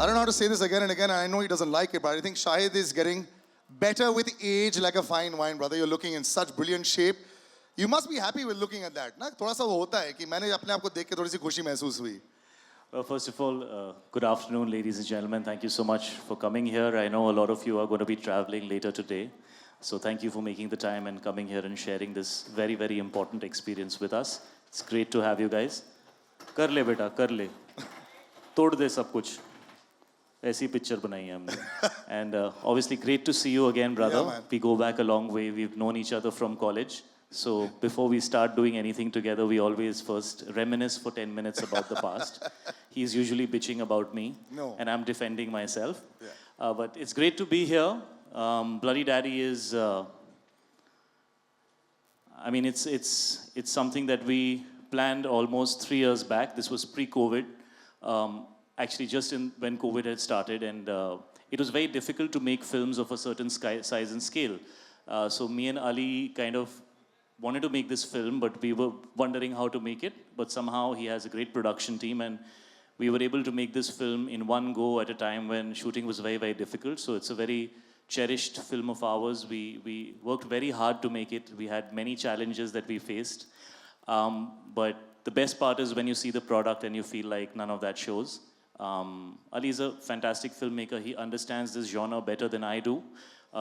I don't know how to say this again and again. I know he doesn't like it, but I think Shahid is getting better with age like a fine wine, brother. You're looking in such brilliant shape. You must be happy with looking at that. ना थोड़ा सा वो होता है कि मैंने अपने आप को देख के थोड़ी सी खुशी महसूस हुई. Well, first of all, good afternoon, ladies and gentlemen. Thank you so much for coming here. I know a lot of you are going to be traveling later today. So thank you for making the time and coming here and sharing this very, very important experience with us. It's great to have you guys. कर ले बेटा, कर ले. तोड़ दे सब कुछ. ऐसी picture बनाई है हमने. And obviously great to see you again, brother. Yeah, we go back a long way. We've known each other from college. So before we start doing anything together, we always first reminisce for 10 minutes about the past. He's usually bitching about me, and I'm defending myself. Yeah. But it's great to be here. Bloody Daddy is, I mean, it's something that we planned almost 3 years back. This was pre-COVID, actually just when COVID had started, and it was very difficult to make films of a certain size and scale. So me and Ali kind of wanted to make this film, but we were wondering how to make it. But somehow he has a great production team, and we were able to make this film in one go at a time when shooting was very, very difficult. So it's a very cherished film of ours. We worked very hard to make it. We had many challenges that we faced. But the best part is when you see the product and you feel like none of that shows. Ali is a fantastic filmmaker. He understands this genre better than I do.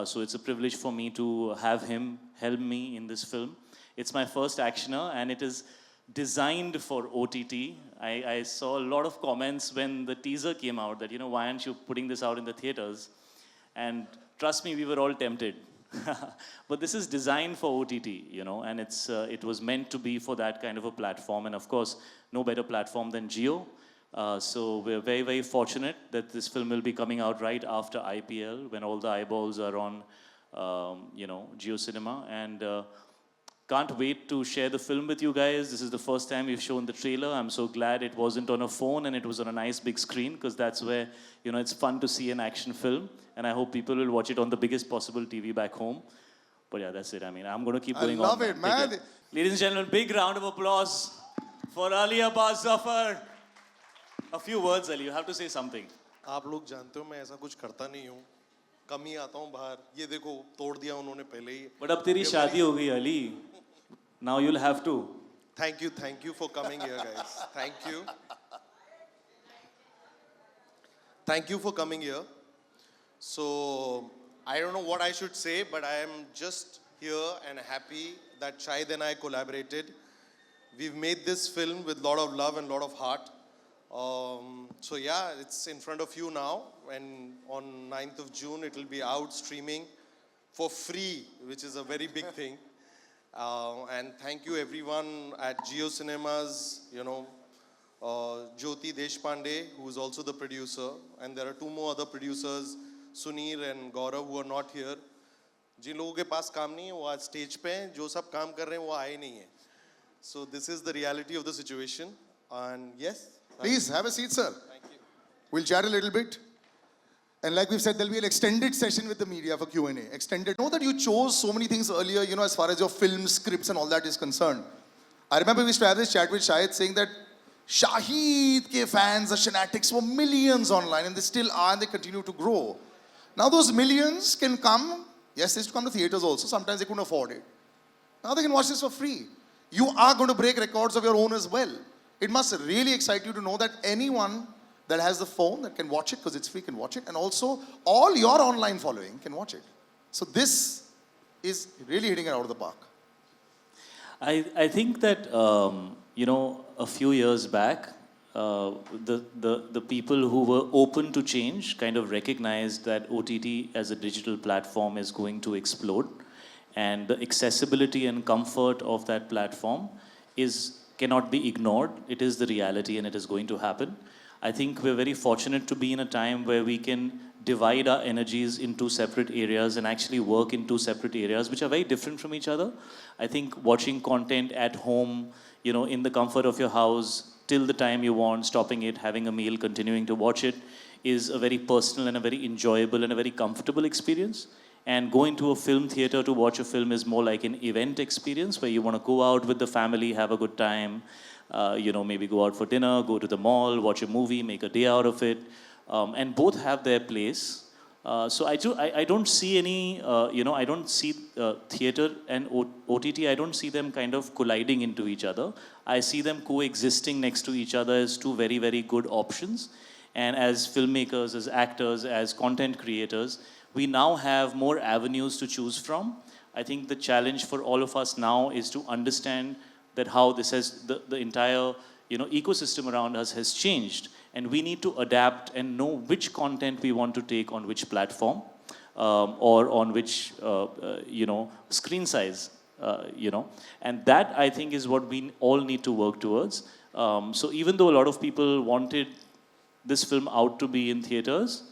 So it's a privilege for me to have him help me in this film. It's my first actioner, and it is designed for OTT. I saw a lot of comments when the teaser came out that, why aren't you putting this out in the theaters? And trust me, we were all tempted. But this is designed for OTT, and it was meant to be for that kind of a platform. And of course, no better platform than Jio. So we're very, very fortunate that this film will be coming out right after IPL, when all the eyeballs are on, Jio Cinema. And can't wait to share the film with you guys. This is the first time we've shown the trailer. I'm so glad it wasn't on a phone and it was on a nice big screen, because that's where, it's fun to see an action film. And I hope people will watch it on the biggest possible TV back home. But yeah, that's it. I mean, I'm going to keep going on. I love it, man. Ladies and gentlemen, big round of applause for Ali Abbas Zafar. A few words, Ali. You have to say something. आप लोग जानते हो मैं ऐसा कुछ करता नहीं हूँ. कम ही आता हूँ बाहर. ये देखो तोड़ दिया उन्होंने पहले ही. But अब तेरी शादी हो गई Ali. Now you'll have to. Thank you for coming here, guys. Thank you. Thank you for coming here. So I don't know what I should say, but I am just here and happy that Shahid and I collaborated. We've made this film with a lot of love and a lot of heart. So yeah, it's in front of you now, and on 9th of June it will be out streaming for free, which is a very big thing. And thank you everyone at Jio Cinemas, Jyoti Deshpande, who is also the producer, and there are 2 more other producers, Sunir and Gaurav, who are not here. जिन लोगों के पास काम नहीं है वो आज stage पे हैं, जो सब काम कर रहे हैं वो आए नहीं हैं. So this is the reality of the situation, and yes. Please have a seat, sir. Thank you. We'll chat a little bit. And like we've said, there'll be an extended session with the media for Q&A. Extended. Know that you chose so many things earlier, as far as your film scripts and all that is concerned. I remember we used to have this chat with Shahid saying that Shahid ke fans, the fanatics were millions online, and they still are, and they continue to grow. Now those millions can come, yes, they used to come to theaters also. Sometimes they couldn't afford it. Now they can watch this for free. You are going to break records of your own as well. It must really excite you to know that anyone that has the phone that can watch it, because it's free, can watch it. And also, all your online following can watch it. So this is really hitting it out of the park. I think that, a few years back, the people who were open to change kind of recognized that OTT as a digital platform is going to explode. And the accessibility and comfort of that platform cannot be ignored. It is the reality, and it is going to happen. I think we're very fortunate to be in a time where we can divide our energies in 2 separate areas and actually work in 2 separate areas, which are very different from each other. I think watching content at home, in the comfort of your house, till the time you want, stopping it, having a meal, continuing to watch it, is a very personal and a very enjoyable and a very comfortable experience. And going to a film theater to watch a film is more like an event experience where you want to go out with the family, have a good time, maybe go out for dinner, go to the mall, watch a movie, make a day out of it. and both have their place. So I don't see any, I don't see theater and OTT, I don't see them kind of colliding into each other. I see them coexisting next to each other as two very, very good options. And as filmmakers, as actors, as content creators, we now have more avenues to choose from. I think the challenge for all of us now is to understand that how this has, the entire ecosystem around us has changed. And we need to adapt and know which content we want to take on which platform or on which, screen size, And that, I think, is what we all need to work towards. So even though a lot of people wanted this film out to be in theaters,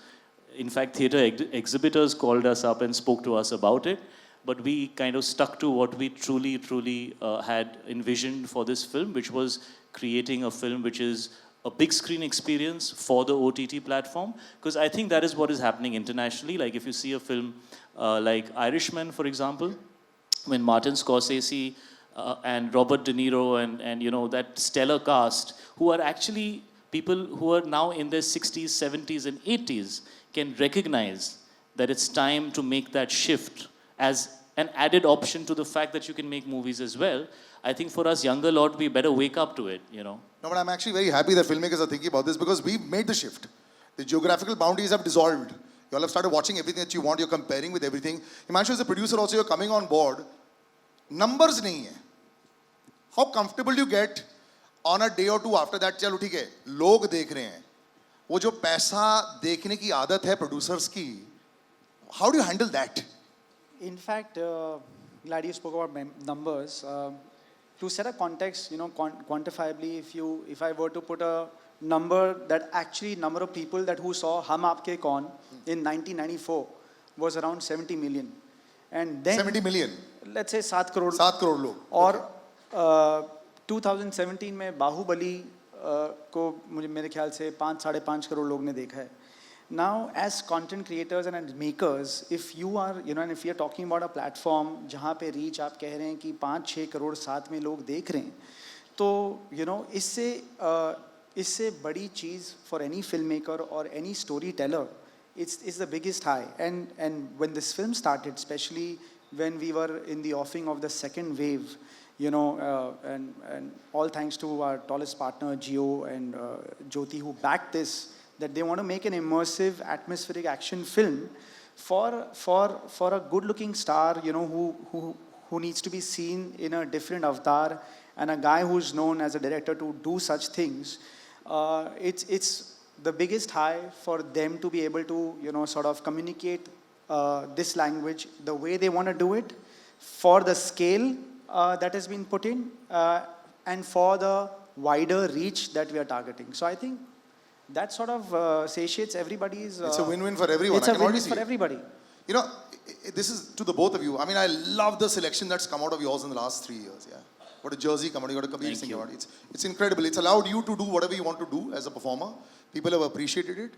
in fact, theater exhibitors called us up and spoke to us about it. But we kind of stuck to what we truly had envisioned for this film, which was creating a film which is a big screen experience for the OTT platform. Because I think that is what is happening internationally. Like if you see a film like Irishman, for example, when Martin Scorsese and Robert De Niro and that stellar cast, who are actually people who are now in their 60s, 70s, and 80s, can recognize that it's time to make that shift as an added option to the fact that you can make movies as well. I think for us younger lot, we better wake up to it, No, but I'm actually very happy that filmmakers are thinking about this because we've made the shift. The geographical boundaries have dissolved. You all have started watching everything that you want. You're comparing with everything. Himanshu, as a producer also, you're coming on board. Numbers nahi hai. How comfortable do you get on a day or two after that? Chalo, theek hai. Log dekh rahe hain. वो जो पैसा देखने की आदत है producers की, how do you handle that? In fact, glad you spoke about numbers. To set a context, quantifiably, if I were to put a number that actually number of people that who saw Hum Aapke Kaun in 1994 was around 70 million. And then 70 million. Let's say 7 crore. 7 crore log. और 2017 में बाहुबली को मुझे मेरे ख्याल से 5-5.5 करोड़ लोग ने देखा है. Now, as content creators and makers, if you are, and if you are talking about a platform जहाँ पे reach आप कह रहे हैं कि 5-6 करोड़ साथ में लोग देख रहे हैं, तो इससे बड़ी चीज़ for any filmmaker or any storyteller, it's the biggest high. And when this film started, especially when we were in the offing of the second wave, and all thanks to our tallest partner Gio and Jyoti who backed this, that they want to make an immersive, atmospheric action film for a good-looking star, who needs to be seen in a different avatar, and a guy who's known as a director to do such things. It's the biggest high for them to be able to, sort of communicate this language the way they want to do it, for the scale that has been put in, and for the wider reach that we are targeting. So I think that sort of satiates everybody's... it's a win-win for everyone. It's a win-win for everybody. This is to the both of you. I mean, I love the selection that's come out of yours in the last 3 years. Yeah, got a Jersey come out, you got a Kabir Singh award. It's incredible. It's allowed you to do whatever you want to do as a performer. People have appreciated it.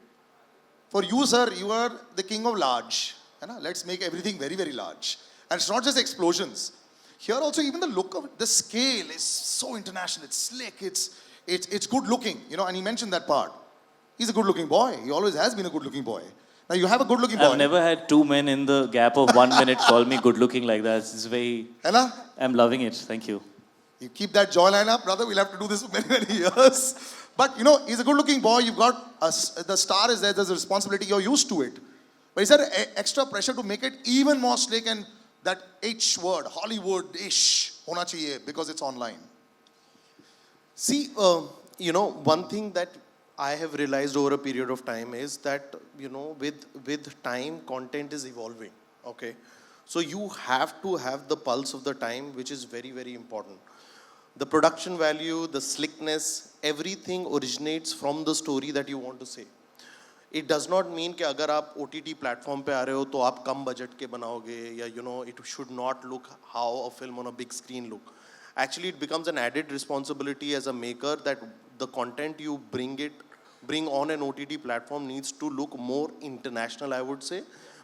For you, sir, you are the king of large. Let's make everything very, very large. And it's not just explosions. Here also, even the look of the scale is so international. It's slick. It's good looking. And he mentioned that part. He's a good-looking boy. He always has been a good-looking boy. Now you have a good-looking boy. I've never had two men in the gap of 1 minute call me good-looking like that. It's very... Hello? I'm loving it. Thank you. You keep that jawline up, brother. We'll have to do this for many, many years. But, he's a good-looking boy. You've got the star is there. There's a responsibility. You're used to it. But is there extra pressure to make it even more slick and that H word, Hollywood-ish, hona chahiye because it's online? See, one thing that I have realized over a period of time is that, with time, content is evolving, okay? So you have to have the pulse of the time, which is very, very important. The production value, the slickness, everything originates from the story that you want to say. It does not mean कि अगर आप OTT platform पे आ रहे हो तो आप कम budget के बनाओगे या it should not look how a film on a big screen look. Actually, it becomes an added responsibility as a maker that the content you bring on an OTT platform needs to look more international, I would say,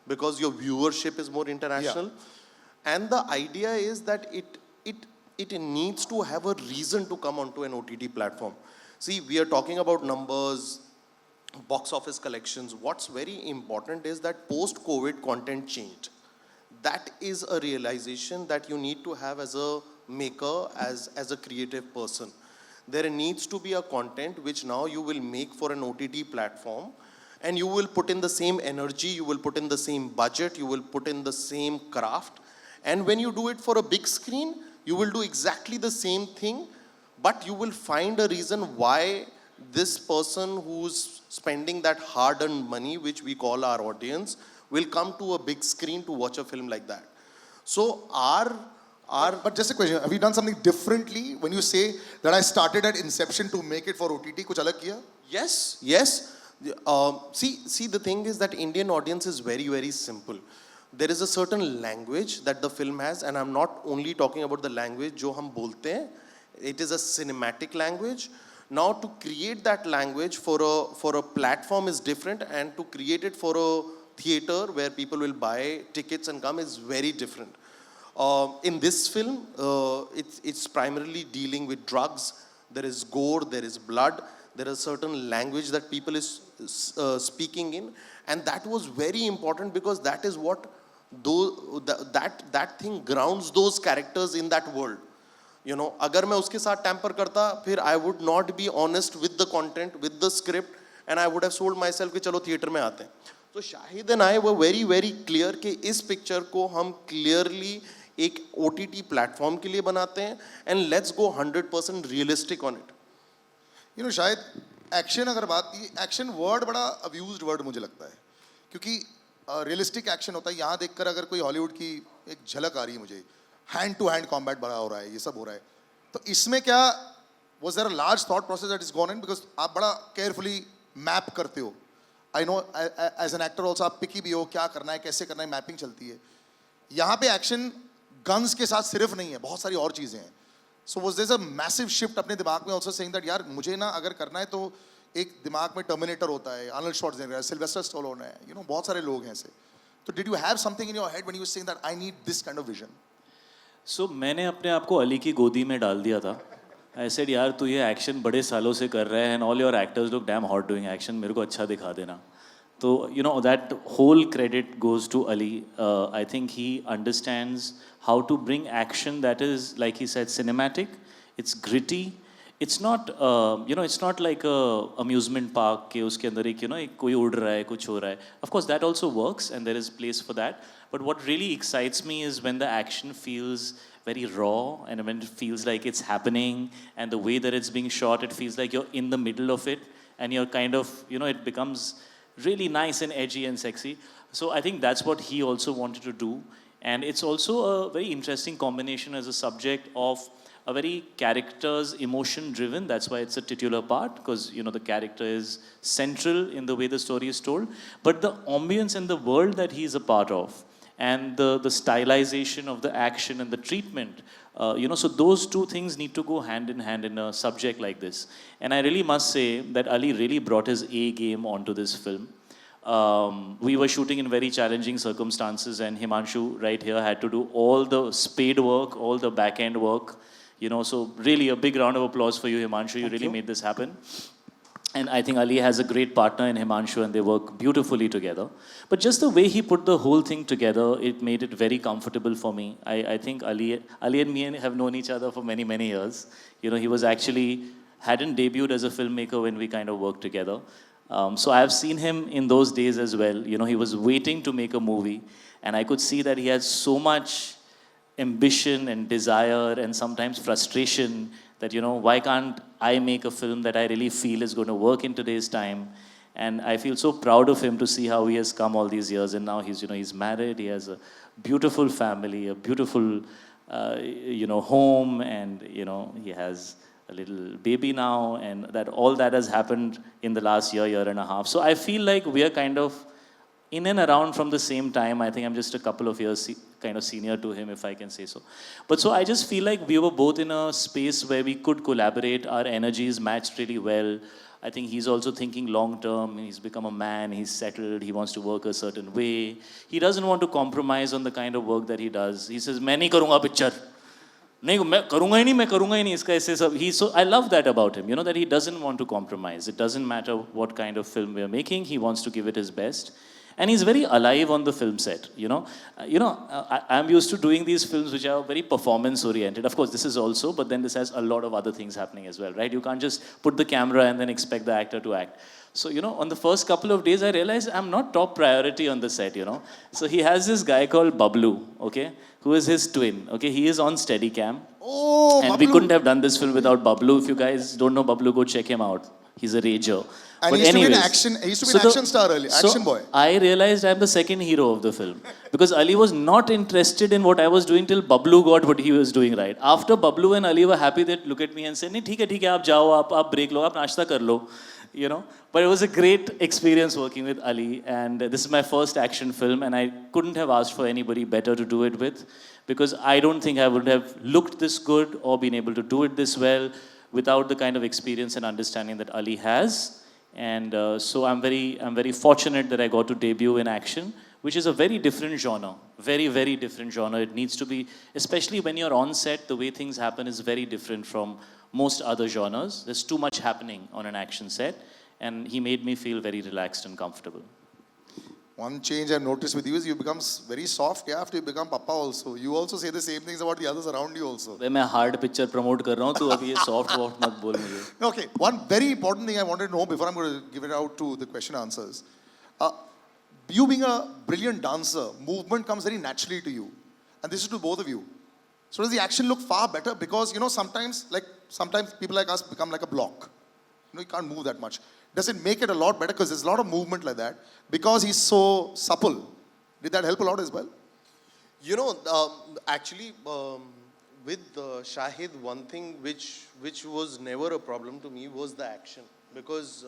because your viewership is more international. Yeah. And the idea is that it needs to have a reason to come onto an OTT platform. See, we are talking about numbers, box office collections. What's very important is that post-COVID content changed. That is a realization that you need to have as a maker, as a creative person. There needs to be a content which now you will make for an OTT platform, and you will put in the same energy, you will put in the same budget, you will put in the same craft. And when you do it for a big screen, you will do exactly the same thing, but you will find a reason why this person who's spending that hard-earned money, which we call our audience, will come to a big screen to watch a film like that. So But just a question, have you done something differently when you say that I started at inception to make it for OTT? कुछ अलग किया? Yes, yes. See, the thing is that Indian audience is very, very simple. There is a certain language that the film has, and I'm not only talking about the language जो हम बोलते हैं. It is a cinematic language. Now, to create that language for a platform is different, and to create it for a theater where people will buy tickets and come is very different. In this film, it's primarily dealing with drugs. There is gore, there is blood, there is certain language that people is speaking in, and that was very important because that is what that thing grounds those characters in that world. You know, अगर मैं उसके साथ tamper करता, फिर I would not be honest with the content, with the script, and I would have sold myself कि चलो theater में आते हैं. So Shahid and I were very, very clear कि इस picture को हम clearly एक OTT platform के लिए बनाते हैं, and let's go 100% realistic on it. You know, शायद एक्शन अगर बात की, एक्शन वर्ड बड़ा अब्यूज्ड वर्ड मुझे लगता है, क्योंकि रियलिस्टिक एक्शन होता है. यहाँ देखकर अगर कोई हॉलीवुड की एक झलक आ रही है मुझे, हैंड टू हैंड कॉम्बैट बड़ा हो रहा है, ये सब हो रहा है, तो इसमें क्या was there a large thought process that is gone in, because आप बड़ा केयरफुली मैप करते हो. I know as an actor also आप पिकी भी हो, क्या करना है, कैसे करना है, मैपिंग चलती है. यहाँ पे एक्शन गन्स के साथ सिर्फ नहीं है, बहुत सारी और चीज़ें हैं. So was there a massive shift अपने दिमाग में ऑल्सो सेइंग दैट यार मुझे ना अगर करना है तो एक दिमाग में टर्मिनेटर होता है, आर्नल्ड श्वार्ज़नेगर है, सिल्वेस्टर स्टैलोन है, यू नो बहुत सारे लोग हैं ऐसे. तो did you have something in your head when you were saying that I need this kind of vision? So मैंने अपने आप को अली की गोदी में डाल दिया था. आई सेड यार तू ये एक्शन बड़े सालों से कर रहा है, and all your actors look damn hot doing action, मेरे को अच्छा दिखा देना. So, you know, that whole credit goes to Ali. I think he understands how to bring action that is, like he said, cinematic. It's gritty. It's not, you know, it's not like a amusement park के उसके अंदर एक, you know, एक कोई उड़ रहा है, कुछ हो रहा है. Of course, that also works, and there is place for that. But what really excites me is when the action feels very raw, and when it feels like it's happening, and the way that it's being shot, it feels like you're in the middle of it, and you're kind of, you know, it becomes really nice and edgy and sexy. So I think that's what he also wanted to do. And it's also a very interesting combination as a subject of a very character's emotion driven. That's why it's a titular part, because, you know, the character is central in the way the story is told. But the ambience and the world that he is a part of, and the stylization of the action and the treatment, you know, so those two things need to go hand in hand in a subject like this. And I really must say that Ali really brought his A game onto this film. We were shooting in very challenging circumstances, and Himanshu right here had to do all the spade work, all the back end work, you know, so really a big round of applause for you, Himanshu. You really made this happen. And I think Ali has a great partner in Himanshu, and they work beautifully together. But just the way he put the whole thing together, it made it very comfortable for me. I think Ali and me have known each other for many, many years. You know, he was actually, hadn't debuted as a filmmaker when we kind of worked together. So I have seen him in those days as well. You know, he was waiting to make a movie, and I could see that he had so much ambition and desire and sometimes frustration that, you know, why can't I make a film that I really feel is going to work in today's time? And I feel so proud of him to see how he has come all these years. And now he's, you know, he's married, he has a beautiful family, a beautiful, you know, home, and, you know, he has a little baby now, and that all that has happened in the last year and a half. So I feel like we are kind of in and around from the same time. I think I'm just a couple of years kind of senior to him, if I can say so. But so I just feel like we were both in a space where we could collaborate. Our energies matched really well. I think he's also thinking long term. He's become a man, he's settled, he wants to work a certain way. He doesn't want to compromise on the kind of work that he does. He says, "मैं नहीं करूँगा picture." नहीं मैं करूँगा ही नहीं इसका ऐसे सब he so I love that about him, you know, that he doesn't want to compromise. It doesn't matter what kind of film we are making, he wants to give it his best. And he's very alive on the film set, you know. I'm used to doing these films which are very performance oriented. Of course, this is also, but then this has a lot of other things happening as well, right? You can't just put the camera and then expect the actor to act. So, you know, on the first couple of days, I realized I'm not top priority on the set, you know. So he has this guy called Bablu, okay, who is his twin, okay. He is on Steadicam. Oh, And we Bablu. couldn't have done this film without Bablu. If you guys don't know Bablu, go check him out. He's a rager. And But he used to be an anyways, action. He used to be so an the- action star earlier, so action boy. I realized I'm the second hero of the film because Ali was not interested in what I was doing till Bablu got what he was doing right. After Bablu and Ali were happy, that look at me and say, "नहीं ठीक है, आप जाओ, आप break लो, आप नाश्ता कर लो," you know. But it was a great experience working with Ali, and this is my first action film, and I couldn't have asked for anybody better to do it with, because I don't think I would have looked this good or been able to do it this well without the kind of experience and understanding that Ali has. And so I'm very fortunate that I got to debut in action, which is a very different genre, very different genre. It needs to be, especially when you're on set, the way things happen is very different from most other genres. There's too much happening on an action set, and he made me feel very relaxed and comfortable. One change I've noticed with you is you become very soft, yeah, after you become papa also. You also say the same things about the others around you also. मैं hard picture promote कर रहा हूँ, तो अभी ये soft मत बोल मुझे. Okay, one very important thing I wanted to know before I'm going to give it out to the question answers. You being a brilliant dancer, movement comes very naturally to you. And this is to both of you. So does the action look far better? Because, you know, sometimes people like us become like a block. You know, you can't move that much. Does it make it a lot better? Because there's a lot of movement like that. Because he's so supple. Did that help a lot as well? You know, actually, with Shahid, one thing which was never a problem to me was the action, because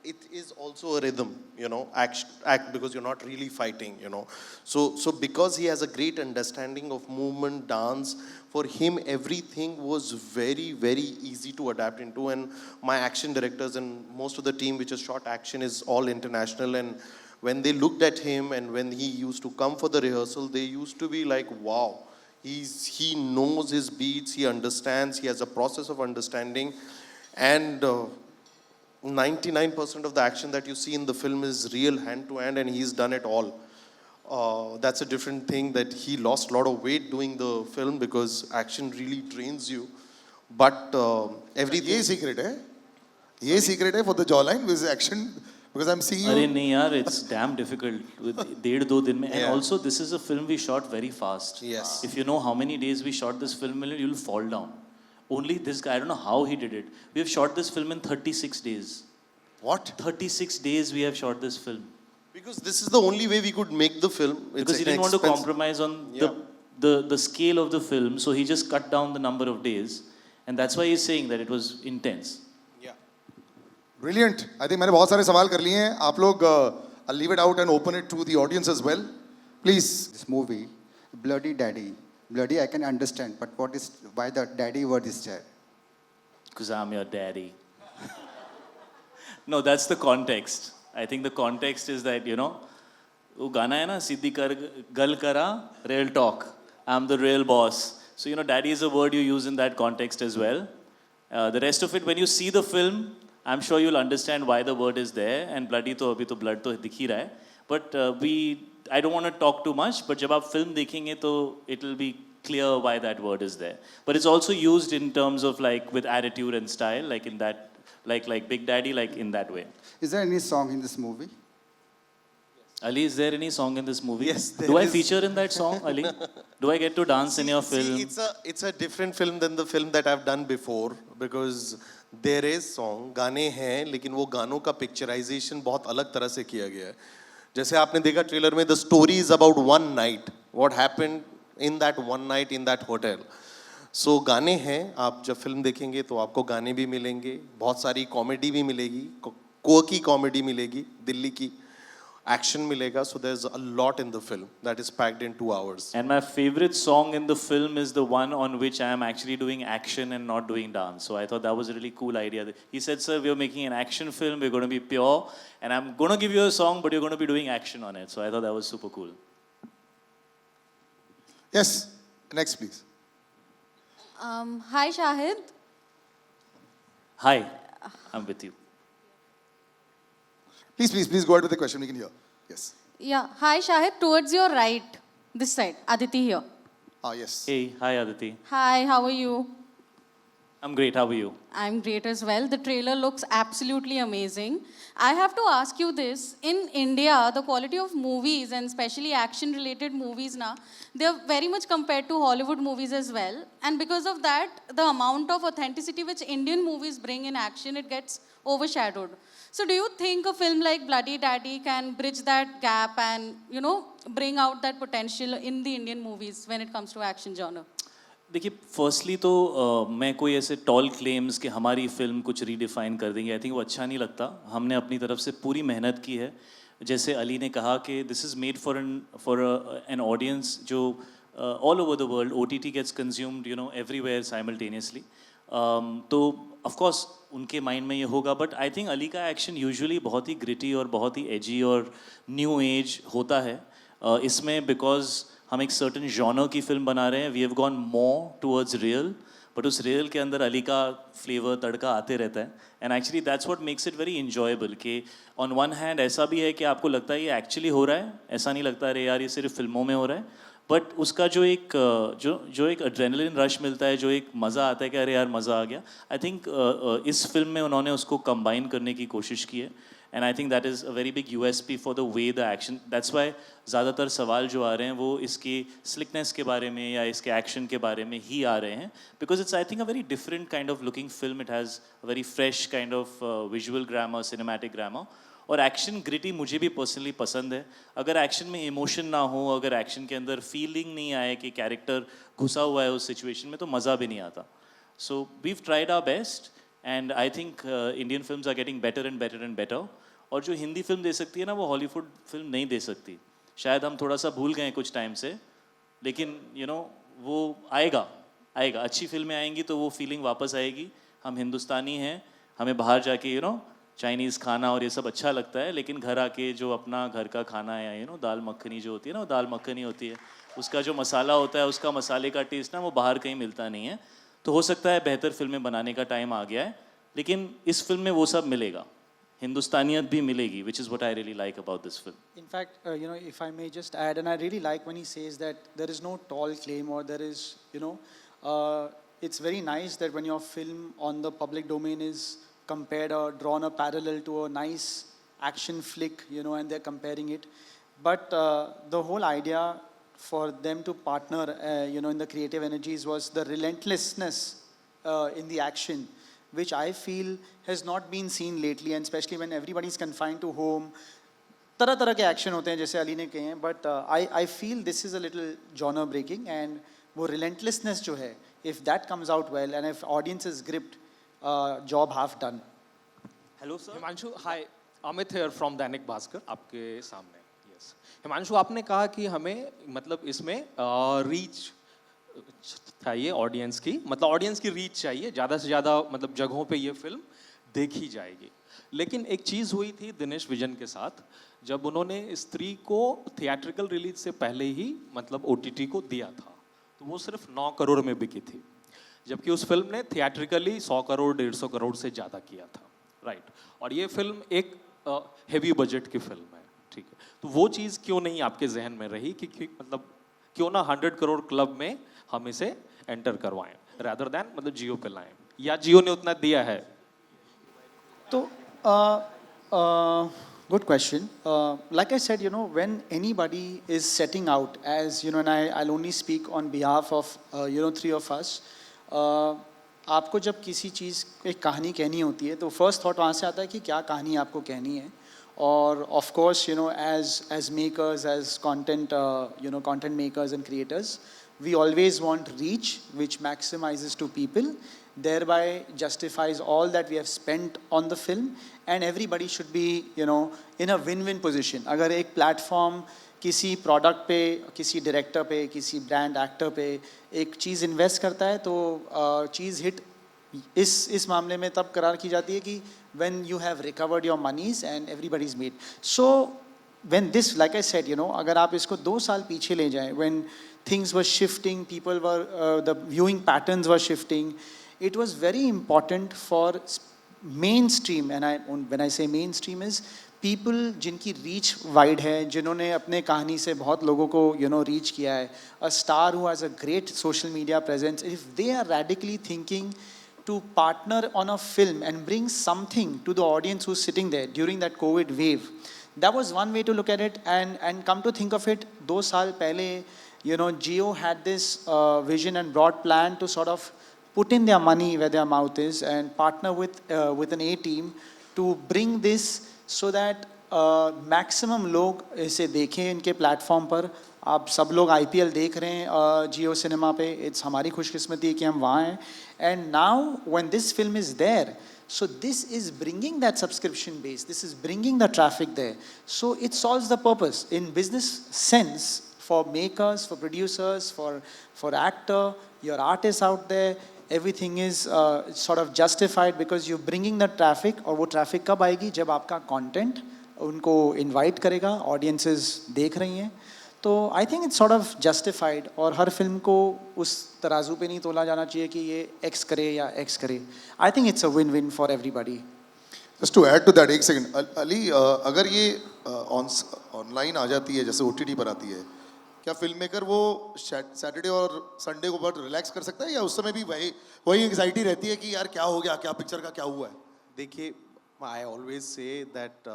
it is also a rhythm, you know, act because you're not really fighting, you know. So because he has a great understanding of movement, dance, for him everything was very easy to adapt into. And my action directors and most of the team which has shot action is all international, and when they looked at him and when he used to come for the rehearsal, they used to be like, wow, he knows his beats, he understands, he has a process of understanding. And 99% of the action that you see in the film is real hand to hand, and he's done it all. That's a different thing, that he lost a lot of weight doing the film because action really drains you. But everything... ये secret है. ये secret है for the jawline with action. Because I'm seeing you. अरे नहीं यार, it's damn difficult with 1.5-2 दिन में. And Yeah. also this is a film we shot very fast. Yes. If you know how many days we shot this film, you'll fall down. Only this guy, I don't know how he did it. We have shot this film in 36 days. What? 36 days we have shot this film. Because this is the only way we could make the film. It's Because he an didn't want to expense- compromise on Yeah. the scale of the film, so he just cut down the number of days. And that's why he's saying that it was intense. Yeah. Brilliant. I think मैंने बहुत सारे सवाल कर लिए हैं. आप लोग I'll leave it out and open it to the audience as well. Please. This movie, Bloody Daddy. Bloody I can understand, but why the daddy word is there? Because I'm your daddy. No, that's the context. I think the context is that, you know, वो गाना है ना, सिद्धि कर गल करा, real talk. I'm the real boss. So, you know, daddy is a word you use in that context as well. The rest of it, when you see the film, I'm sure you'll understand why the word is there. And bloody तो अभी तो blood तो दिख ही रहा है. But I don't want to talk too much. But जब आप film देखेंगे तो it'll be clear why that word is there. But it's also used in terms of like with attitude and style, like in that, like Big Daddy, like in that way. Is there any song in this movie? Ali, is there any song in this movie? Yes, there Do I is. feature in that song, Ali? Do I get to dance in your film? See, it's a different film than the film that I've done before, because there is song, गाने हैं, लेकिन वो गानों का picturisation बहुत अलग तरह से किया गया है. जैसे आपने देखा ट्रेलर में, the story is about one night, what happened in that one night in that hotel. So गाने हैं, आप जब फिल्म देखेंगे तो आपको गाने भी मिलेंगे, बहुत सारी कॉमेडी भी मिलेगी, कोकी कॉमेडी मिलेगी, दिल्ली की action milega. So there's a lot in the film that is packed in 2 hours. And my favorite song in the film is the one on which I am actually doing action and not doing dance. So I thought that was a really cool idea. He said, sir, we're making an action film, we're going to be pure, and I'm going to give you a song, but you're going to be doing action on it. So I thought that was super cool. Yes. Next, please. Hi, Shahid. Hi, I'm with you. Please go ahead with the question. We can hear. Yes. Yeah. Hi, Shahid. Towards your right, this side. Aditi here. Ah, yes. Hey, hi Aditi. Hi, how are you? I'm great, how are you? I'm great as well. The trailer looks absolutely amazing. I have to ask you this. In India, the quality of movies, and especially action-related movies now, they're very much compared to Hollywood movies as well. And because of that, the amount of authenticity which Indian movies bring in action, it gets overshadowed. So do you think a film like Bloody Daddy can bridge that gap and, bring out that potential in the Indian movies when it comes to action genre? देखिए firstly तो मैं कोई ऐसे toll claims कि हमारी film कुछ redefine कर देंगे आई थिंक वो अच्छा नहीं लगता हमने अपनी तरफ से पूरी मेहनत की है जैसे अली ने कहा कि this is made for an audience जो all over the world OTT gets consumed everywhere simultaneously तो ऑफ कोर्स उनके माइंड में ये होगा बट आई थिंक अली का एक्शन यूजुअली बहुत ही ग्रिटी और बहुत ही एजी और न्यू एज होता है इसमें बिकॉज हम एक सर्टन जॉनर की फिल्म बना रहे हैं we have gone more towards real but उस रियल के अंदर अली का फ्लेवर तड़का आते रहता है and actually that's what makes it very enjoyable कि ऑन वन हैंड ऐसा भी है कि आपको लगता है ये एक्चुअली हो रहा है ऐसा नहीं लगता अरे यार ये सिर्फ फिल्मों में हो रहा है बट उसका जो एक एड्रेनलिन रश मिलता है जो एक मज़ा आता है कि अरे यार मज़ा आ गया आई थिंक इस फिल्म में उन्होंने उसको कंबाइन करने की कोशिश की है and I think that is a very big USP for the way the action that's why ज़्यादातर सवाल जो आ रहे हैं वो इसकी स्लिकनेस के बारे में या इसके एक्शन के बारे में ही आ रहे हैं because it's I think a very different kind of looking film it has a very fresh kind of visual grammar cinematic grammar और एक्शन ग्रिटी मुझे भी पर्सनली पसंद है अगर एक्शन में इमोशन ना हो अगर एक्शन के अंदर फीलिंग नहीं आए कि कैरेक्टर घुसा हुआ है उस सिचुएशन में तो मज़ा भी नहीं आता so we've tried our best and I think Indian films are getting better and better and better और जो हिंदी फिल्म दे सकती है ना वो हॉलीवुड फिल्म नहीं दे सकती शायद हम थोड़ा सा भूल गए कुछ टाइम से लेकिन वो आएगा अच्छी फिल्में आएंगी तो वो फीलिंग वापस आएगी हम हिंदुस्तानी हैं हमें बाहर जाके चाइनीज़ खाना और ये सब अच्छा लगता है लेकिन घर आके जो अपना घर का खाना है दाल मखनी जो होती है ना वो दाल मखनी होती है उसका जो मसाला होता है उसका मसाले का टेस्ट ना वो बाहर कहीं मिलता नहीं है तो हो सकता है बेहतर फिल्में बनाने का टाइम आ गया है लेकिन इस फिल्म में वो सब मिलेगा हिंदुस्तानियत भी मिलेगी which is what I really like about this film. In fact, if I may just add, and I really like when he says that there is no tall claim or there is, it's very nice that when your film on the public domain is compared or drawn a parallel to a nice action flick, and they're comparing it. But the whole idea for them to partner, in the creative energies was the relentlessness in the action, which I feel has not been seen lately, and especially when everybody is confined to home. तरह के action होते हैं जैसे अली ने कहे हैं but I feel this is a little genre breaking and वो relentlessness जो है if that comes out well and if audience is gripped job half done hello sir Himanshu hi Amit here from Dainik Bhaskar आपके सामने यस हिमांशु आपने कहा कि हमें मतलब इसमें रीच चाहिए ऑडियंस की मतलब ऑडियंस की रीच चाहिए ज़्यादा से ज़्यादा मतलब जगहों पे ये फिल्म देखी जाएगी लेकिन एक चीज़ हुई थी दिनेश विजन के साथ जब उन्होंने स्त्री को थिएट्रिकल रिलीज से पहले ही मतलब OTT को दिया था तो वो सिर्फ 9 करोड़ में बिकी थी जबकि उस फिल्म ने थिएट्रिकली 100 करोड़ 150 करोड़ से ज़्यादा किया था राइट और ये फिल्म एक हेवी बजट की फिल्म है ठीक है तो वो चीज़ क्यों नहीं आपके जहन में रही कि मतलब क्यों ना 100 करोड़ क्लब में हम इसे एंटर करवाएं रादर दैन मतलब जियो पे लाएं या जियो ने उतना दिया है तो good question. Like I said, when anybody is setting out, as and I'll only speak on behalf of three of us. आपको जब किसी चीज़ एक कहानी कहनी होती है तो फर्स्ट थॉट वहाँ से आता है कि क्या कहानी आपको कहनी है और of course as makers, as content content makers and creators, we always want reach which maximizes to people, thereby justifies all that we have spent on the film, and everybody should be in a win-win position. अगर एक platform किसी product पे, किसी director पे, किसी brand actor पे एक चीज़ invest करता है तो चीज़ हिट इस मामले में तब करार की जाती है कि when you have recovered your monies and everybody's made. So when this, like I said, you know, अगर आप इसको 2 साल पीछे ले जाएं, when things were shifting, people were, the viewing patterns were shifting, it was very important for mainstream, and when I say mainstream is people जिनकी reach wide है, जिन्होंने अपने कहानी से बहुत लोगों को, you know, reach किया है, a star who has a great social media presence, if they are radically thinking to partner on a film and bring something to the audience who's sitting there during that COVID wave, that was one way to look at it. And come to think of it, 2 साल पहले, you know, Jio had this vision and broad plan to sort of put in their money where their mouth is and partner with an A team to bring this so that maximum लोग इसे देखें इनके platform पर. आप सब लोग IPL देख रहे हैं जियो सिनेमा पे. इट्स हमारी खुशकिस्मती कि हम वहाँ हैं. And now when this film is there, so this is bringing that subscription base, this is bringing the traffic there, so it solves the purpose in business sense for makers, for producers, for actor, your artists out there. Everything is sort of justified because you're bringing the traffic. और वो traffic कब आएगी? जब आपका content उनको invite करेगा, audiences देख रही हैं. तो I think it's sort of justified. और हर फिल्म को उस तराजू पे नहीं तोला जाना चाहिए कि ये X करे या X करे. I think it's a win-win for everybody. Just to add to that, एक second, अली, अगर ये ऑनलाइन आ जाती है, जैसे OTT पर आती है, क्या फिल्म मेकर वो सैटरडे और संडे को बहुत रिलैक्स कर सकता है, या उस समय भी वही एंग्जाइटी रहती है कि यार क्या हो गया, क्या पिक्चर का क्या हुआ है? देखिए, I always say that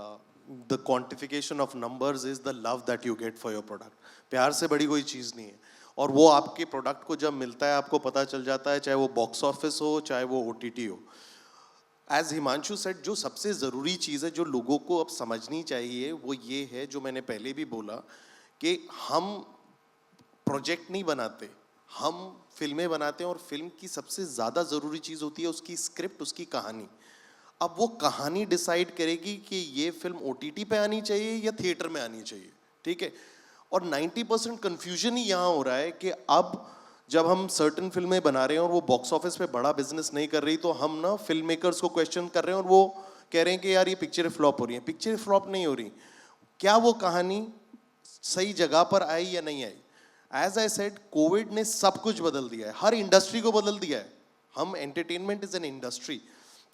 the quantification of numbers is the love that you get for your product. प्यार से बड़ी कोई चीज़ नहीं है. और वो आपके प्रोडक्ट को जब मिलता है आपको पता चल जाता है, चाहे वो बॉक्स ऑफिस हो चाहे वो OTT हो. एज हिमांशु सेड, जो सबसे ज़रूरी चीज़ है जो लोगों को अब समझनी चाहिए वो ये है, जो मैंने पहले भी बोला, कि हम प्रोजेक्ट नहीं बनाते, हम फिल्में बनाते हैं. और फिल्म की सबसे ज़्यादा ज़रूरी चीज़ होती है उसकी स्क्रिप्ट, उसकी कहानी. अब वो कहानी डिसाइड करेगी कि ये फिल्म OTT पे आनी चाहिए या थिएटर में आनी चाहिए. ठीक है. और 90% कन्फ्यूजन ही यहाँ हो रहा है कि अब जब हम सर्टन फिल्में बना रहे हैं और वो बॉक्स ऑफिस पे बड़ा बिजनेस नहीं कर रही, तो हम ना फिल्म मेकर्स को क्वेश्चन कर रहे हैं और वो कह रहे हैं कि यार ये पिक्चर फ्लॉप हो रही है. पिक्चर फ्लॉप नहीं हो रही, क्या वो कहानी सही जगह पर आई या नहीं आई? एज आई सेड, कोविड ने सब कुछ बदल दिया है, हर इंडस्ट्री को बदल दिया है. हम एंटरटेनमेंट इज एन इंडस्ट्री.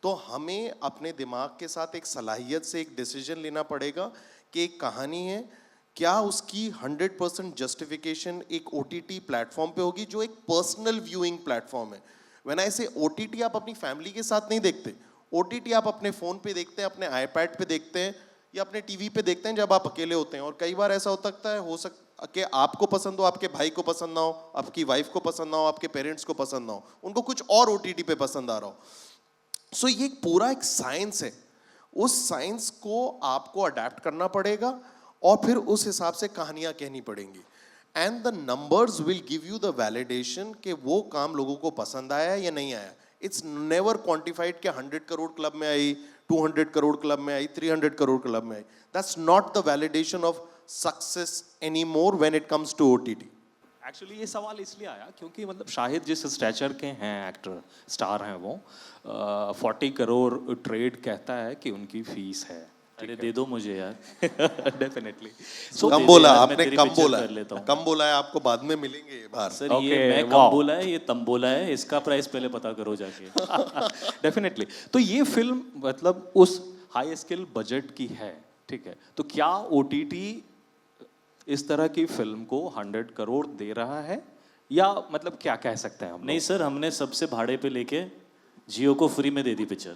तो हमें अपने दिमाग के साथ एक सलाहियत से एक डिसीजन लेना पड़ेगा कि एक कहानी है, क्या उसकी 100% जस्टिफिकेशन एक OTT प्लेटफॉर्म पे होगी जो एक पर्सनल व्यूइंग प्लेटफॉर्म है. व्हेन आई से OTT, आप अपनी फैमिली के साथ नहीं देखते. OTT आप अपने फ़ोन पे देखते हैं, अपने iPad पे देखते हैं या अपने TV पे देखते हैं जब आप अकेले होते हैं. और कई बार ऐसा हो सकता है कि आपको पसंद हो, आपके भाई को पसंद ना हो, आपकी वाइफ को पसंद ना हो, आपके पेरेंट्स को पसंद ना हो, उनको कुछ और OTT पे पसंद आ रहा हो. सो ये पूरा एक साइंस है. उस साइंस को आपको अडेप्ट करना पड़ेगा और फिर उस हिसाब से कहानियां कहनी पड़ेंगी. And the numbers will give you the validation कि वो काम लोगों को पसंद आया या नहीं आया. इट्स नेवर क्वांटिफाइड कि 100 करोड़ क्लब में आई, 200 करोड़ क्लब में आई, 300 करोड़ क्लब में आई. That's not the validation of success any more when it comes to OTT. Actually ये सवाल इसलिए आया क्योंकि मतलब शाहिद जिस स्टैचर के हैं, एक्टर स्टार हैं, वो 40 करोड़ ट्रेड कहता है कि उनकी फीस है. अरे दे दो मुझे यार. डेफिनेटली. कम बोला आपने, कम बोला, कम बोला है. आपको बाद में मिलेंगे ये बाहर. सर ये मैं कम बोला है, ये तम बोला है, इसका प्राइस पहले पता करो जाके. डेफिनेटली. तो ये फिल्म मतलब उस हाई स्केल बजट की है, ठीक है. तो क्या OTT इस तरह की फिल्म को 100 करोड़ दे रहा है, या मतलब क्या कह सकते हैं हम? नहीं सर, हमने सबसे भाड़े पे लेके जियो को फ्री में दे दी पिक्चर.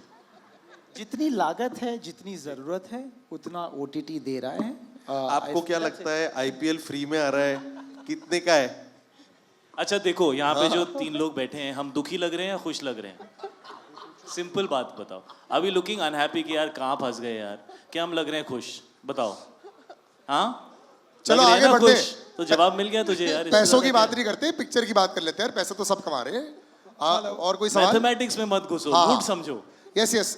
जितनी लागत है, जितनी ज़रूरत है, उतना OTT दे रहा है. आपको क्या लगता है IPL फ्री में आ रहा है, कितने का है? अच्छा देखो, यहाँ पे जो 3 लोग बैठे हैं, हम दुखी लग रहे हैं या खुश लग रहे हैं? सिंपल बात बताओ. अभी लुकिंग अनहैप्पी कि यार कहाँ फंस गए यार, क्या हम लग रहे हैं खुश? बताओ. हाँ, चलो आगे बढ़ते हैं. तो जवाब मिल गया तुझे यार. पैसों की बात नहीं करते, पिक्चर की बात कर लेते हैं यार. पैसे तो सब कमा रहे हैं. और कोई सवाल? मैथमेटिक्स में मत घुसो, हाँ. गुड समझो. Yes, yes.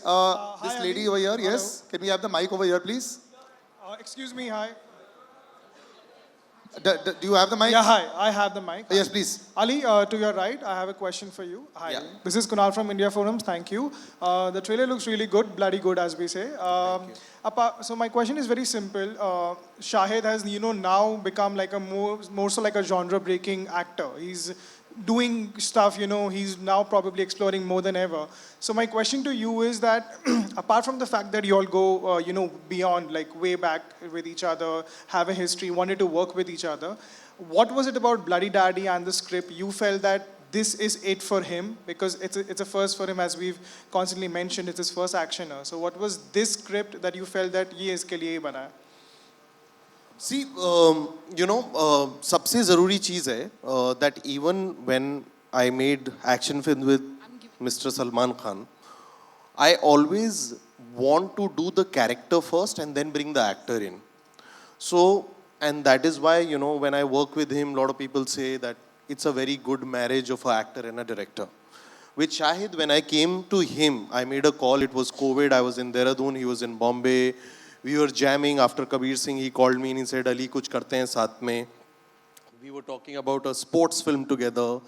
This lady over here, yes. Can we have the mic over here, please? Excuse me, hi. Do you have the mic? Yeah, hi. I have the mic. Yes, please. Ali, to your right, I have a question for you. Hi. Yeah. This is Kunal from India Forums. Thank you. The trailer looks really good, bloody good, as we say. So my question is very simple. Shahid has, now become like a more so like a genre-breaking actor. He's doing stuff, he's now probably exploring more than ever. So my question to you is that, apart from the fact that you all go, beyond, like way back with each other, have a history, wanted to work with each other, what was it about Bloody Daddy and the script you felt that this is it for him? Because it's a first for him, as we've constantly mentioned, it's his first actioner. So what was this script that you felt that ye iske liye hi bana hai? See, सबसे ज़रूरी चीज़ है that even when I made action film with Mr. Salman Khan, I always want to do the character first and then bring the actor in. So, and that is why, when I work with him, a lot of people say that it's a very good marriage of an actor and a director. With Shahid, when I came to him, I made a call. It was COVID. I was in Dehradun. He was in Bombay. We were jamming after Kabir Singh. He called me and he said, Ali, kuch karte hain saath mein. We were talking about a sports film together.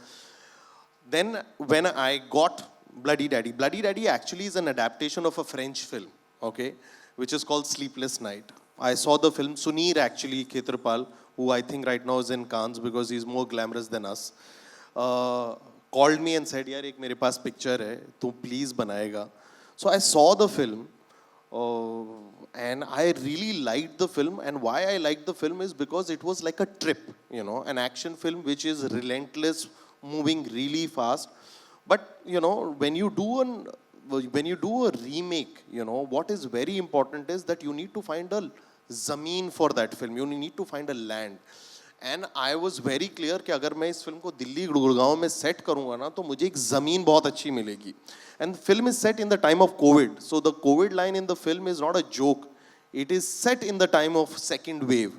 Then when I got Bloody Daddy actually is an adaptation of a French film, okay, which is called Sleepless Night. I saw the film. Sunir actually, Khetrapal, who I think right now is in Cannes because he's more glamorous than us, called me and said, yaar, ek mere paas picture hai, tu please banayega. So I saw the film. And I really liked the film, and why I liked the film is because it was like a trip, an action film which is relentless, moving really fast. But when you do a remake, what is very important is that you need to find a zameen for that film. You need to find a land. And I was very clear कि अगर मैं इस film को दिल्ली गुड़गांव में set करूँगा ना तो मुझे एक ज़मीन बहुत अच्छी मिलेगी. And the film is set in the time of COVID. So the COVID line in the film is not a joke. It is set in the time of second wave.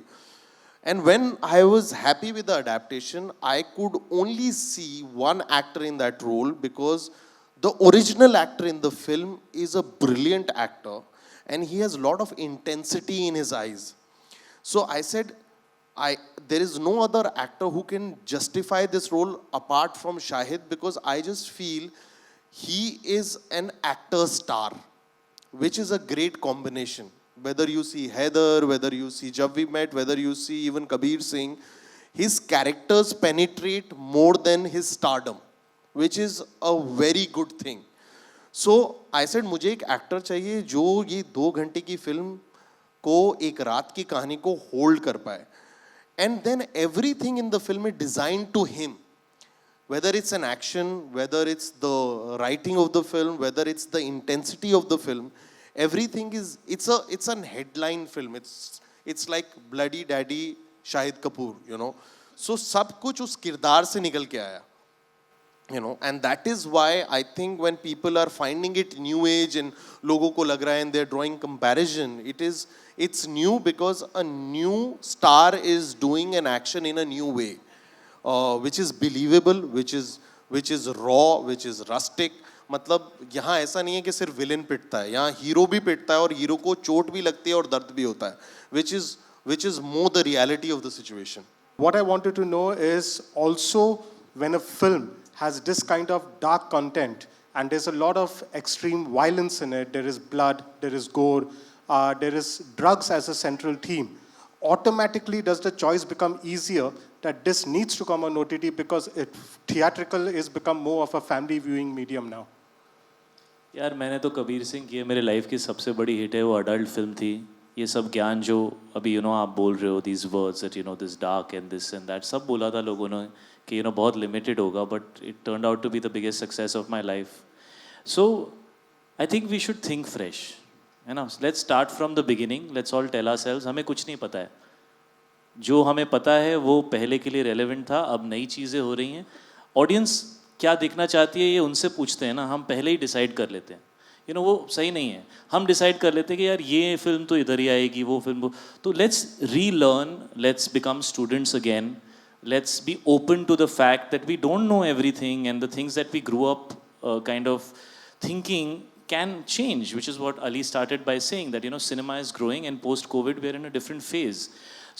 And when I was happy with the adaptation, I could only see one actor in that role because the original actor in the film is a brilliant actor and he has a lot of intensity in his eyes. So I said, there is no other actor who can justify this role apart from Shahid because I just feel he is an actor star, which is a great combination. Whether you see Heather, whether you see Jab We Met, whether you see even Kabir Singh, his characters penetrate more than his stardom, which is a very good thing. So I said, मुझे एक actor चाहिए जो ये 2 घंटे की film को एक रात की कहानी को होल्ड कर पाए. And then everything in the film is designed to him. Whether it's an action, whether it's the writing of the film, whether it's the intensity of the film, everything is, it's an headline film. It's like Bloody Daddy, Shahid Kapoor, So सब कुछ उस किरदार से निकल के आया. And that is why I think when people are finding it new age and लोगों को लग रहा है and they're drawing comparison, it's new because a new star is doing an action in a new way, which is believable, which is raw, which is rustic. मतलब यहाँ ऐसा नहीं है कि सिर्फ विलेन पिटता है, यहाँ हीरो भी पिटता है और हीरो को चोट भी लगती है और दर्द भी होता है, which is more the reality of the situation. What I wanted to know is also when a film has this kind of dark content and there's a lot of extreme violence in it, there is blood, there is gore, there is drugs as a central theme, automatically does the choice become easier that this needs to come on OTT because theatrical is become more of a family viewing medium now? यार मैंने तो कबीर सिंह की मेरे life की सबसे बड़ी hit है, वो अडल्ट फिल्म थी. ये सब ज्ञान जो अभी आप बोल रहे हो, these words that this dark and this and that, सब बोला था लोगों ने कि बहुत लिमिटेड होगा, but it turned out to be the biggest success of my life. So I think we should think fresh, let's start from the beginning. Let's all tell ourselves हमें कुछ नहीं पता है, जो हमें पता है वो पहले के लिए रेलेवेंट था, अब नई चीज़ें हो रही हैं. ऑडियंस क्या देखना चाहती है ये उनसे पूछते हैं ना, हम पहले ही डिसाइड कर लेते हैं. वो सही नहीं है, हम डिसाइड कर लेते हैं कि यार ये फिल्म तो इधर ही आएगी, वो फिल्म तो let's relearn, let's become students again, let's be open to the fact that we don't know everything and the things that we grew up kind of thinking can change, which is what Ali started by saying, that cinema is growing and post-COVID we are in a different phase.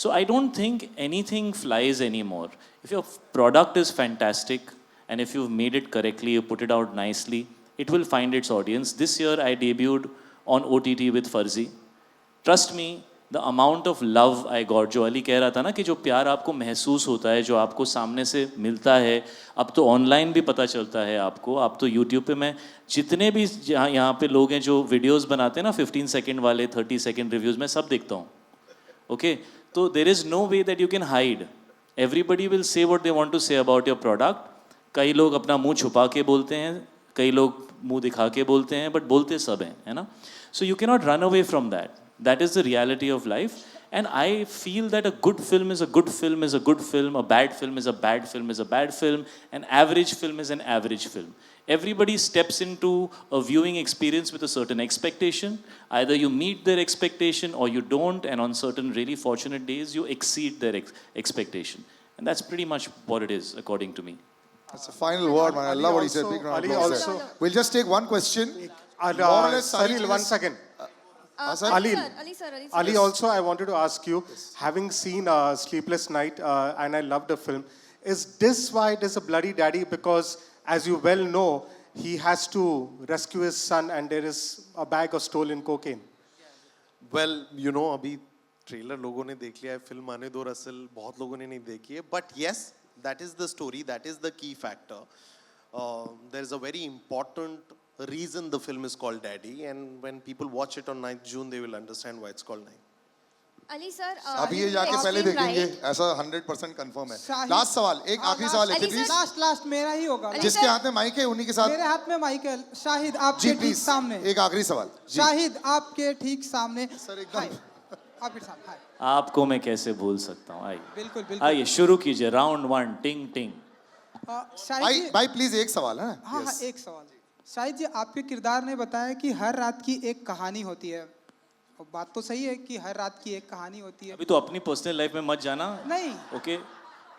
So I don't think anything flies anymore. If your product is fantastic and if you've made it correctly, you put it out nicely, it will find its audience. This year I debuted on OTT with Farzi. Trust me, the amount of love I got, जो अली कह रहा था ना कि जो प्यार आपको महसूस होता है, जो आपको सामने से मिलता है, अब तो ऑनलाइन भी पता चलता है आपको, आप तो यूट्यूब पे मैं जितने भी यहाँ पे लोग हैं जो वीडियोस बनाते हैं ना 15 सेकंड वाले 30 सेकंड रिव्यूज़, मैं सब देखता हूँ. ओके तो there is no way that you can hide. Everybody will say what they want to say about your product. कई लोग अपना मुंह छुपा के बोलते हैं, कई लोग मुंह दिखा के बोलते हैं, बट बोलते सब हैं, है ना. So you can not run away from that. That is the reality of life. And I feel that a good film is a good film is a good film, a bad film is a bad film is a bad film, an average film is an average film. Everybody steps into a viewing experience with a certain expectation. Either you meet their expectation or you don't, and on certain really fortunate days, you exceed their expectation. And that's pretty much what it is, according to me. That's a final word, man. I love what he said. Big round of applause there. We'll just take one question. More or less, Salil, one second. Ali, Ali, also I wanted to ask you, having seen Sleepless Night and I loved the film, is this why it is a bloody daddy? Because as you well know, he has to rescue his son and there is a bag of stolen cocaine. Well, you know, अभी trailer लोगों ने देख लिया है, film आने दो Russell बहुत लोगों ने नहीं देखी है, but yes, that is the story, that is the key factor. There is a very important reason the film is called Daddy, and when people watch it on 9th June, they will understand why it's called 9th. Ali sir अभी ये जाके पहले देखेंगे, ऐसा 100% confirm है. Last सवाल, एक आखिरी सवाल है प्लीज. लास्ट मेरा ही होगा. जिसके हाथ में माइक है उन्हीं के साथ. मेरे हाथ में माइक है. शाहिद आपके ठीक सामने. एक आखिरी सवाल. शाहिद आपके ठीक सामने. सर एकदम. आपके साथ. हाय. आपको मैं कैसे भूल सकता हूँ. आइए. बिल्कुल बिल्कुल. आइए शुरू कीजिए. राउंड 1 टिंग टिंग. शाहिद भाई प्लीज एक सवाल है. हाँ हाँ एक सवाल. शाहिद जी आपके किरदार ने बताया कि हर रात की एक कहानी होती है. और बात तो सही है कि हर रात की एक कहानी होती है. अभी तो अपनी पर्सनल लाइफ में मत जाना. नहीं. ओके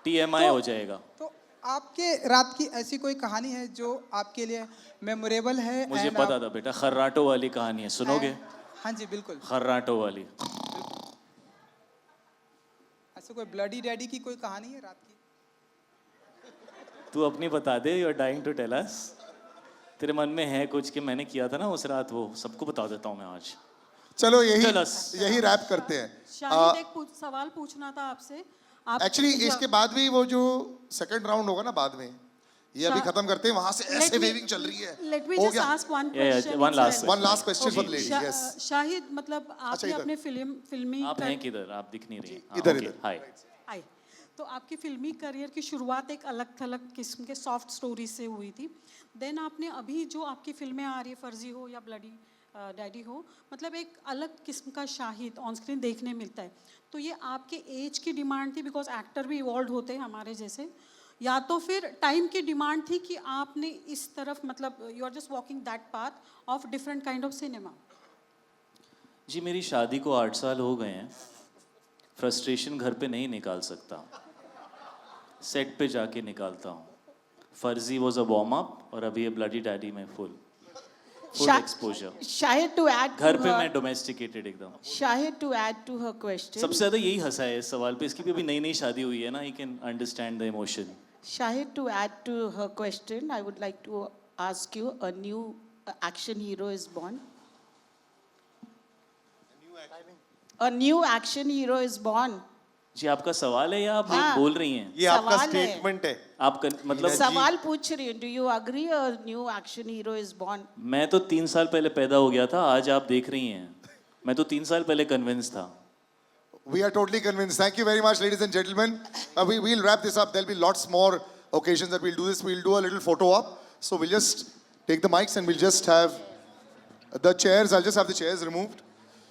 TMI हो जाएगा. तो आपके रात की ऐसी कोई कहानी है जो आपके लिए मेमोरेबल है? मुझे पता था बेटा, खर्राटो वाली कहानी है, सुनोगे? हाँ जी बिल्कुल. खर्राटो वाली. ऐसे कोई ब्लडी डैडी की कोई कहानी है रात की? तू अपनी बता दे. You are dying to tell us. तेरे मन में है कुछ कि मैंने किया था ना उस रात, वो सबको बता देता हूँ मैं आज. चलो यही रैप करते हैं. शाहिद एक सवाल पूछना था आपसे. एक्चुअली इसके बाद भी वो जो सेकंड राउंड होगा ना बाद में, ये अभी खत्म करते हैं. वहां से ऐसे वेविंग चल रही है. Let me just ask one question. One last question for the lady. Yes Shahid, मतलब आपने अपने फिल्मी आप हैं किधर? आप दिख नहीं रही. इधर हाय. तो आपकी फिल्मी करियर की शुरुआत एक अलग थलग किस्म के सॉफ्ट स्टोरी से हुई थी. देन आपने अभी जो आपकी फिल्में आ रही है, फर्जी हो या ब्लडी डैडी हो, मतलब एक अलग किस्म का शाहिद ऑन स्क्रीन देखने मिलता है. तो ये आपके एज की डिमांड थी, बिकॉज एक्टर भी इवॉल्व होते हैं हमारे जैसे, या तो फिर टाइम की डिमांड थी कि आपने इस तरफ, मतलब you are just walking that path of different kind of cinema? जी मेरी शादी को 8 साल हो गए हैं. फ्रस्ट्रेशन घर पे नहीं निकाल सकता, सेट पे जाके निकालता हूँ. फर्जी वॉज अ वार्म अप और अभी ये ब्लडी डैडी में full exposure. Shahid to add घर पे मैं डोमेस्टिकेटेड एकदम. Shahid to add to her question. सबसे ज्यादा यही हंसा है इस सवाल पे. इसकी भी अभी नई नई शादी हुई है ना. He can understand the emotion. Shahid, to add to her question, I would like to ask you, a new action hero is born. A new action hero is born. जी आपका सवाल है या आप बोल रही हैं? ये आपका स्टेटमेंट है. आप मतलब सवाल पूछ रही हूँ. Do you agree a new action hero is born? मैं तो 3 साल पहले पैदा हो गया था. आज आप देख रही हैं. मैं तो 3 साल पहले कन्विंस था. We are totally convinced. Thank you very much, ladies and gentlemen. We'll wrap this up. There'll be lots more occasions that we'll do this. We'll do a little photo op. So we'll just take the mics and we'll just have the chairs. I'll just have the chairs removed.